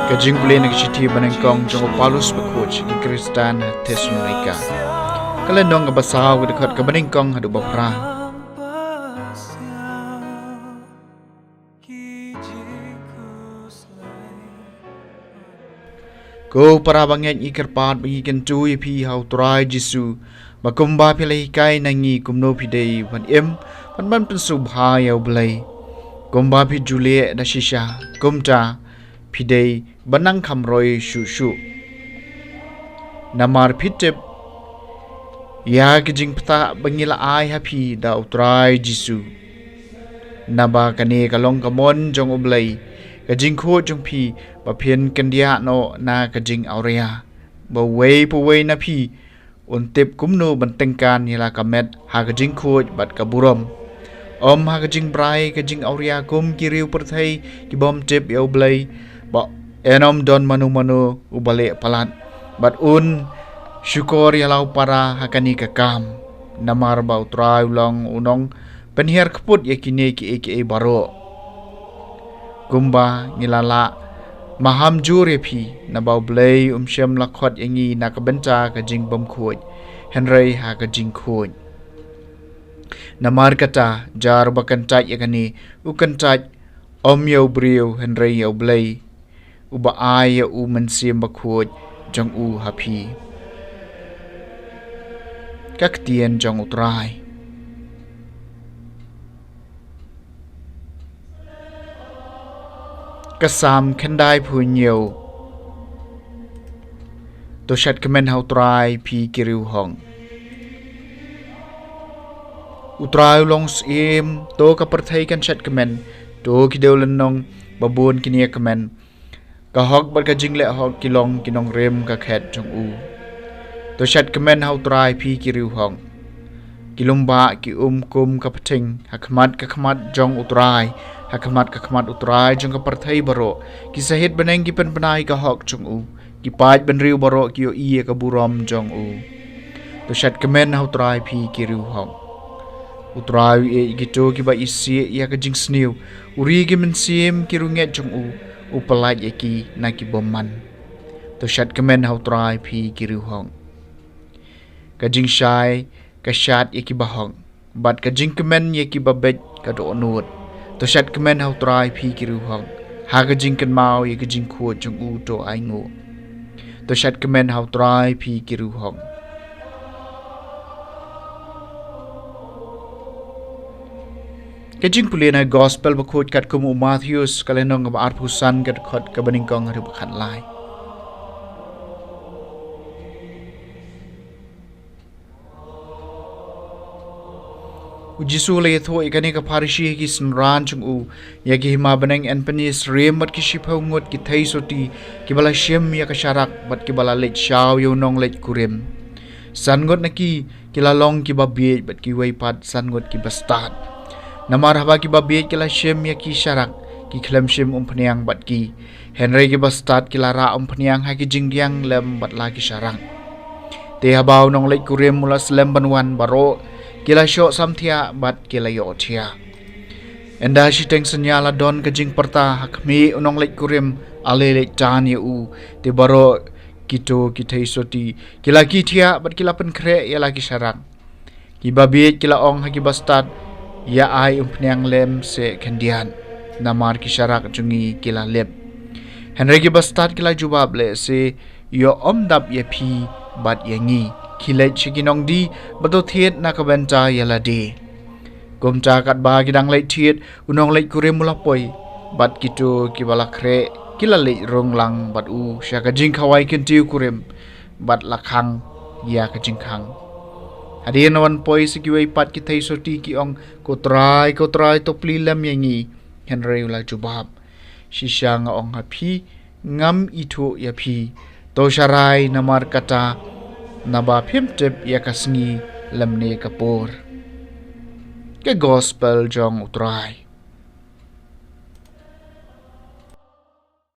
Ka Jingpule nagchiti banengkong jong Paulus bakuch ki Kristan Thessalonika. Kalenong basaw gudakot ka banengkong hadu bapra. Ko para banget ikerpat bagi kentui pi hau turai Jesu makumba pilai kai nangi kumno pidei pan pan pensubha yau belai kumba pi Julie da shisha kumta pidei banang kamroi shu namar pitep ya kijing peta bangila ai happy da utrai Jesu naba kane kalong kamon jong oblai kajing kho jong pi ba phian kandia no na kajing aurea ba wei na pi untip kumno bantengkan yala kamet ha kajing kho bat kaburom ha kajing brai kajing aurea kum kiriu perthai ki bom tip ya oblai ba enom don manu ubale palat bat syukur yalau para hakani kakam namar ba utrai ulang unong penhiar keput yakine ki baro kumba ngilala maham jure phi nabau blai syam lakhot yangi nakabenta ka jing bom khoj henry ha ka jing khoj namar kata jar bakantai yakani ukantai yau brio henry yau blai uba ai ya mensim bakhoj jong hapi các tiền trong utrai kasam khandai phu nhiều to shat kamen hau trai pi kiriu hong utrai long sim to ka perthai kan shat kamen to kideu lenong babun kinia kamen ka hok bar ka jingle hok kilong kinong rem ka khet jong to shat kamen hau trai pi kiriu hong kilumba ki kum ka pating hakmat ka khmat jong utrai hakmat ka khmat utrai jong ka parthai baro ki sahit baneng ki pen banai ka hok jong ki paj ben riu baro ki yo ie ka burom jong to shat kamen hau trai pi kiriu hong utrai e gito ki ba isi ya ka jing sniu uri ki men sim ki runget jong upalaj e ki na ki bomman to shat kamen hau trai pi kiriu hong ka jing shai ka shat ye ki bahong bat ka jing kamen ye ki babet ka do nut to shat kamen hau trai phi ki ru hong ha ka jing kan mau ye ka jing kho jong to ai ngo to shat kamen hau trai phi ki ru hong ka jing pule na gospel ba khot kat kum Matthews kalenong ba Arphew san kat khot ka baning kong ru khat lai Jesu le tho ikani ka pharisi ki snran chung yagi hima baneng en penis rem bat ki shipau ngot ki thai soti ki bala shem ya ka sharak bat ki bala le shaw yo nong le kurem san ngot naki ki la long ki babie bat ki wei pat san ngot ki bastad namar haba ki babie ki la shem ya ki sharak ki khlem shem phniang bat ki henry ki bastad ki la ra phniang ha ki jinggyang lem bat la ki sharang te habau nong le kurem mula slem banwan baro kila syok samthia bat kila yo thia enda shiteng senyala don kajing perta hakmi unong lek kurim ale lek tan yu te baro kito kitai soti kila ki thia bat kila pen kre ya lagi sarang ki babit kila ong hagi bastad ya ai umpnyang lem se kendian namar ki sharak jungi kila lep henry ki bastad kila jubab le se yo omdap ye phi bat yangi khilai chikinong di bato thiet na kabenta yala de gomcha kat ba gidang lai thiet unong lai kure mula poi bat kitu kibala khre kila lai ronglang bat sha ka jing khawai kentiu kurem bat lakhang ya ka jing khang hadin wan poi sikiwai pat ki thai soti ki ong kotrai to pli lam yangi henry ula jubab shisha nga ong hapi ngam itu ya phi to sharai namar kata naba phimtep yakasngi lamne kapur ke gospel jong utrai